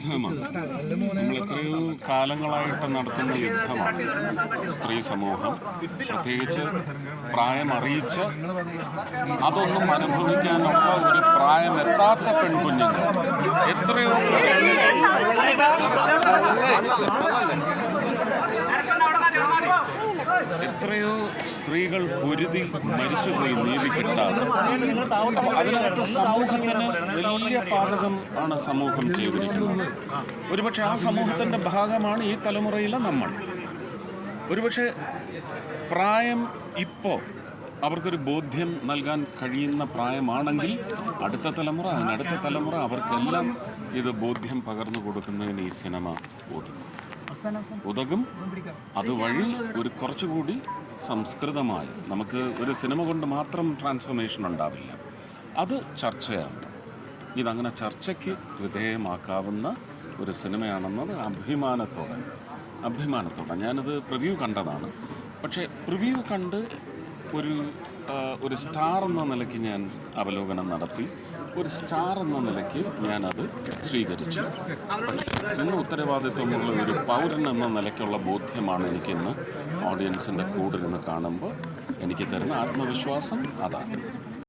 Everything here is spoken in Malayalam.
യുദ്ധമാണ്. നമ്മൾ എത്രയോ കാലങ്ങളായിട്ട് നടത്തുന്ന യുദ്ധമാണ്. സ്ത്രീ സമൂഹം പ്രത്യേകിച്ച് പ്രായം അറിയിച്ച് അതൊന്നും അനുഭവിക്കാനുള്ള ഒരു പ്രായമെത്താത്ത പെൺകുഞ്ഞുങ്ങൾ എത്രയോ സ്ത്രീകൾ പൊരുതി മരിച്ചുപോയി നീതി കിട്ടാതെ. അപ്പോൾ അതിനകത്ത് സമൂഹത്തിന് വലിയ പാതകം ആണ് സമൂഹം ചെയ്തിരിക്കുന്നത്. ഒരുപക്ഷെ ആ സമൂഹത്തിൻ്റെ ഭാഗമാണ് ഈ തലമുറയിലെ നമ്മൾ. ഒരുപക്ഷെ പ്രായം ഇപ്പോൾ അവർക്കൊരു ബോധ്യം നൽകാൻ കഴിയുന്ന പ്രായമാണെങ്കിൽ അടുത്ത തലമുറ, അതിനടുത്ത തലമുറ അവർക്കെല്ലാം ഇത് ബോധ്യം പകർന്നു കൊടുക്കുന്നതിന് ഈ സിനിമ ഉതകും. അതുവഴി ഒരു കുറച്ചുകൂടി സംസ്കൃതമായ, നമുക്ക് ഒരു സിനിമ കൊണ്ട് മാത്രം ട്രാൻസ്ഫോർമേഷൻ ഉണ്ടാവില്ല, അത് ചർച്ചയാണ്. ഇതങ്ങനെ ചർച്ചയ്ക്ക് വിധേയമാക്കാവുന്ന ഒരു സിനിമയാണെന്നത് അഭിമാനത്തോടെ ഞാനത് പ്രിവ്യൂ കണ്ടതാണ്. പക്ഷേ പ്രിവ്യൂ കണ്ട് ഒരു സ്റ്റാർ എന്ന നിലയ്ക്ക് ഞാൻ അവലോകനം നടത്തി. ഒരു സ്റ്റാർ എന്ന നിലയ്ക്ക് ഞാനത് സ്വീകരിച്ചു. പക്ഷേ ഇന്ന് ഉത്തരവാദിത്വമുള്ള ഒരു പൗരൻ എന്ന നിലയ്ക്കുള്ള ബോധ്യമാണ് എനിക്കിന്ന് ഓഡിയൻസിൻ്റെ കൂടെ ഇരുന്ന് കാണുമ്പോൾ എനിക്ക് തരുന്ന ആത്മവിശ്വാസം അതാണ്.